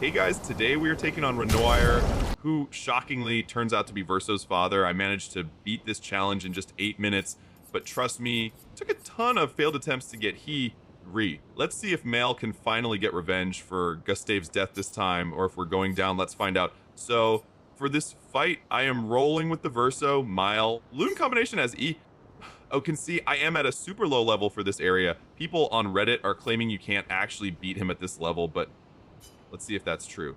Hey guys, today we are taking on Renoir, who shockingly turns out to be Verso's father. I managed to beat this challenge in just 8 minutes, but trust me, took a ton of failed attempts to get re. Let's see if Maelle can finally get revenge for Gustave's death this time, or if we're going down, let's find out. So, for this fight, I am rolling with the Verso, Maelle. Loon combination has E. Oh, can see I am at a super low level for this area. People on Reddit are claiming you can't actually beat him at this level, but let's see if that's true.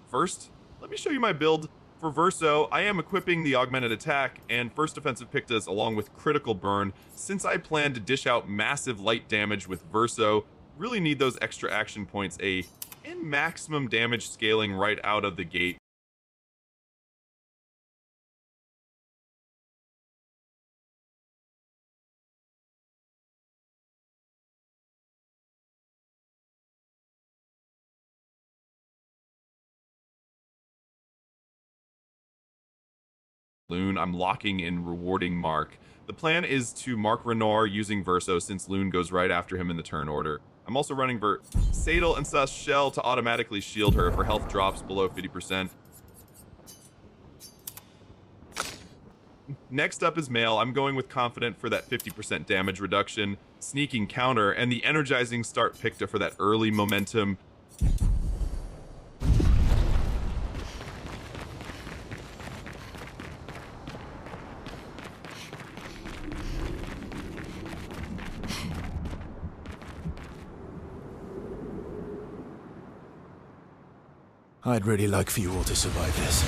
First, let me show you my build. For Verso, I am equipping the augmented attack and first offensive pictas along with critical burn. Since I plan to dish out massive light damage with Verso, really need those extra action points, and maximum damage scaling right out of the gate. Loon, I'm locking in rewarding Mark. The plan is to mark Renoir using Verso since Loon goes right after him in the turn order. I'm also running Sadal and Sus Shell to automatically shield her if her health drops below 50%. Next up is Maelle. I'm going with Confident for that 50% damage reduction, Sneaking Counter, and the Energizing Start Picta for that early momentum. I'd really like for you all to survive this.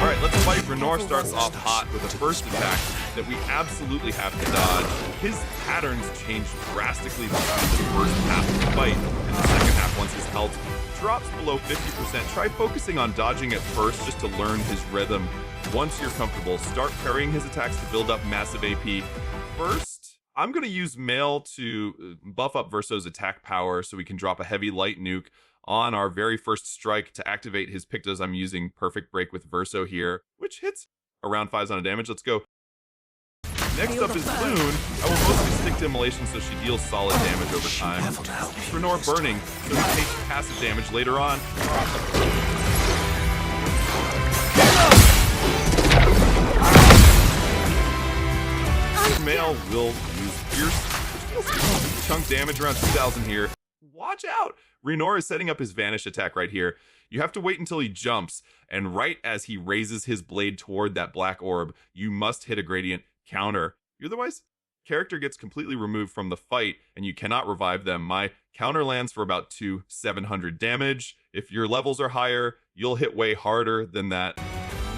Alright, let's fight. Renoir starts off hot with a first attack that we absolutely have to dodge. His patterns change drastically between the first half of the fight and the second half once his health drops below 50%. Try focusing on dodging at first just to learn his rhythm. Once you're comfortable, start parrying his attacks to build up massive AP. First, I'm going to use Maelle to buff up Verso's attack power so we can drop a heavy light nuke on our very first strike to activate his pictas. I'm using Perfect Break with Verso here, which hits around 5 on damage. Let's go. Next up is Loon. I will mostly stick to Immolation so she deals solid damage over time. Renoir burning, so he takes passive damage later on. Maelle will use Pierce, which deals chunk damage around 2,000 here. Watch out! Renoir is setting up his Vanish attack right here. You have to wait until he jumps, and right as he raises his blade toward that black orb, you must hit a gradient counter. Otherwise, character gets completely removed from the fight, and you cannot revive them. My counter lands for about 700 damage. If your levels are higher, you'll hit way harder than that.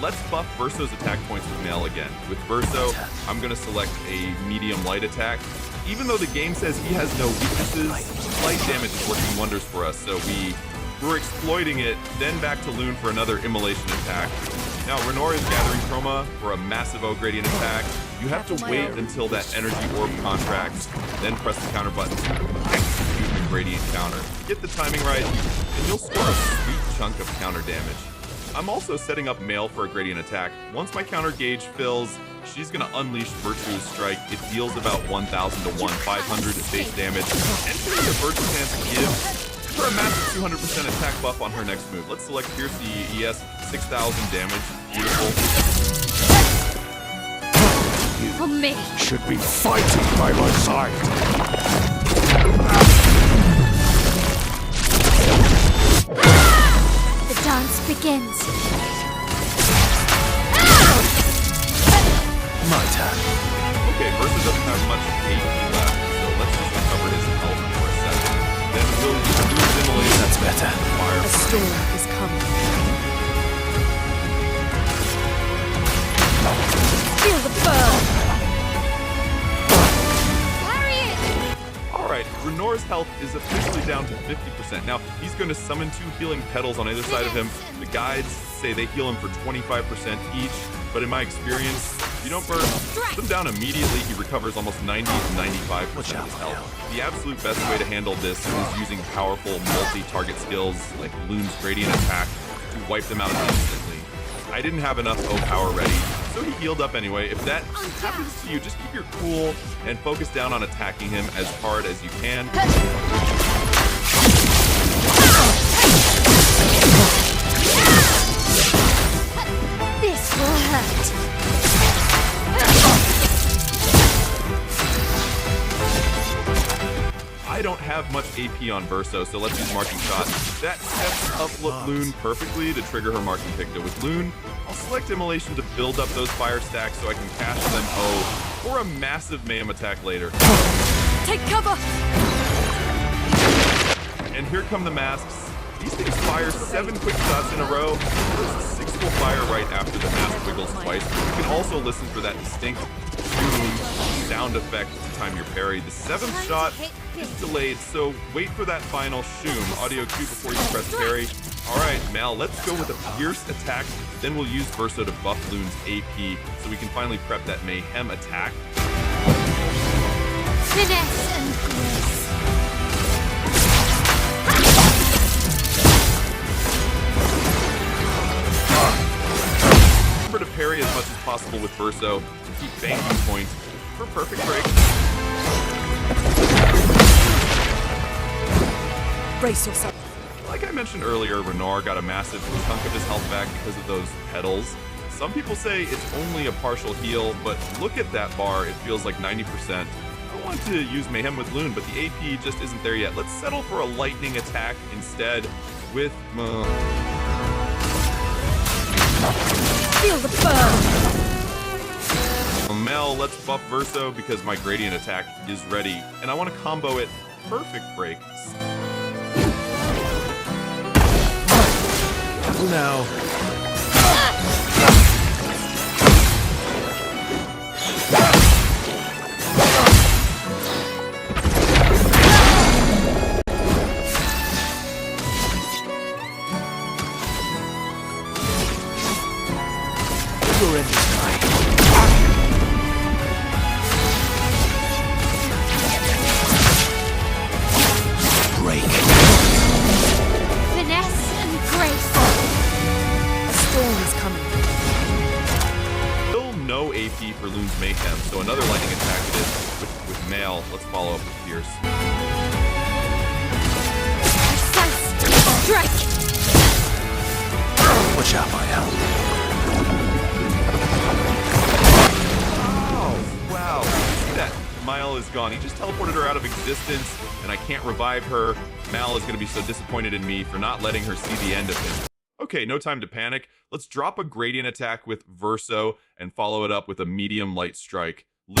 Let's buff Verso's attack points with Maelle again. With Verso, I'm going to select a medium light attack. Even though the game says he has no weaknesses, light damage is working wonders for us, so we're exploiting it. Then back to Loon for another Immolation attack. Now Renoir is gathering Chroma for a massive O gradient attack. You have to wait until that energy orb contracts, then press the counter button to execute the gradient counter. Get the timing right, and you'll score a sweet chunk of counter damage. I'm also setting up Maelle for a gradient attack. Once my counter gauge fills, she's going to unleash Virtue's Strike. It deals about 1,000 to 500 base damage. Entering the Virtue Stance gives her a massive 200% attack buff on her next move. Let's select Pierce the ES, 6,000 damage. Beautiful. For me. Should be fighting by my side. The dance begins. My turn. Okay, Verso doesn't have much AP left, so let's just recover his health for a second. Then we'll use Immolation. That's better. Fire. A storm is coming. Feel the burn. Alright, Renoir's health is officially down to 50%. Now, he's going to summon 2 healing petals on either side of him. The guides say they heal him for 25% each, but in my experience, if you don't burn them down immediately, he recovers almost 90 to 95% of his health. The absolute best way to handle this is using powerful multi-target skills like Loon's Gradient Attack to wipe them out instantly. I didn't have enough O power ready, so he healed up anyway. If that happens to you, just keep your cool and focus down on attacking him as hard as you can. This will hurt. I don't have much AP on Verso, so let's use Marking Shot. That sets up Loon perfectly to trigger her Marking Picto. With Loon, I'll select Immolation to build up those fire stacks so I can cast them for a massive Mayhem attack later. Take cover! And here come the masks. These things fire 7 quick shots in a row. There's 6 will fire right after the mask wiggles twice. You can also listen for that distinct boom sound effect to time your parry. The 7th shot is delayed, so wait for that final shoom audio cue before you press parry. Alright, Maelle, let's go with a Fierce attack. Then we'll use Verso to buff Loon's AP so we can finally prep that Mayhem attack. Finesse and grace. Remember to parry as much as possible with Verso and keep banking points for perfect break. Brace yourself. Like I mentioned earlier, Renoir got a massive chunk of his health back because of those petals. Some people say it's only a partial heal, but look at that bar, it feels like 90%. I want to use Mayhem with Loon, but the AP just isn't there yet. Let's settle for a lightning attack instead with... Feel the burn. Maelle, let's buff Verso because my gradient attack is ready, and I want to combo it perfect break. Now. You're in this fight. Break. Finesse and grace. A storm is coming. Still no AP for Loon's Mayhem, so another lightning attack it is with Maelle. Let's follow up with Fierce. Precise strike. Watch out, Maelle. Wow, see that? Maelle is gone. He just teleported her out of existence, and I can't revive her. Maelle is going to be so disappointed in me for not letting her see the end of it. Okay, no time to panic. Let's drop a gradient attack with Verso and follow it up with a medium light strike. Loon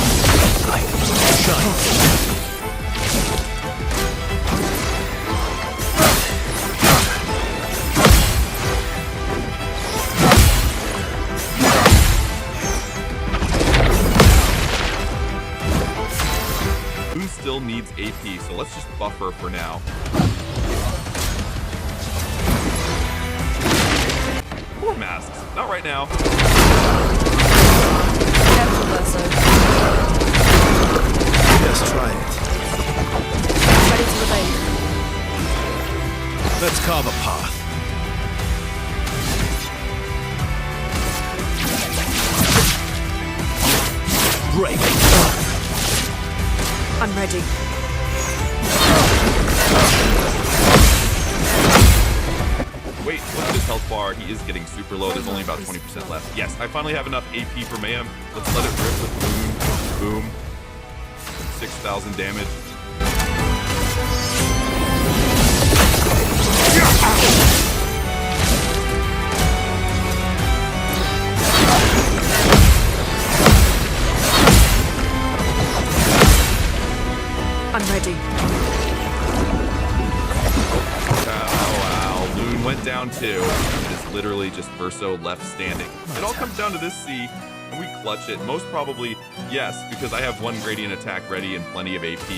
still needs AP, so let's just buff her for now. More masks. Not right now. Careful, Verso. Let's try it. Ready to evade. Let's carve a path. Break. I'm ready. Wait, look at his health bar. He is getting super low. There's only about 20% left. Yes, I finally have enough AP for Mayhem. Let's let it rip with Loon. Boom. 6,000 damage. I'm ready. Wow. Loon went down too. It is literally just Verso left standing. It all comes down to this C, and we clutch it. Most probably, yes, because I have one gradient attack ready and plenty of AP.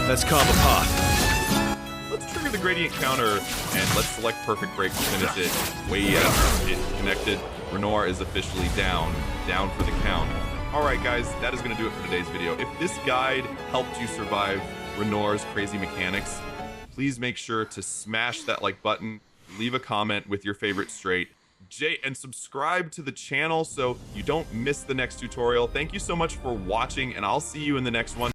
Let's carve a path. Let's trigger the gradient counter, and let's select perfect break to finish it. Way out. It connected. Renoir is officially down. Down for the count. Alright guys, that is going to do it for today's video. If this guide helped you survive Renoir's crazy mechanics, please make sure to smash that like button, leave a comment with your favorite straight, and subscribe to the channel so you don't miss the next tutorial. Thank you so much for watching, and I'll see you in the next one.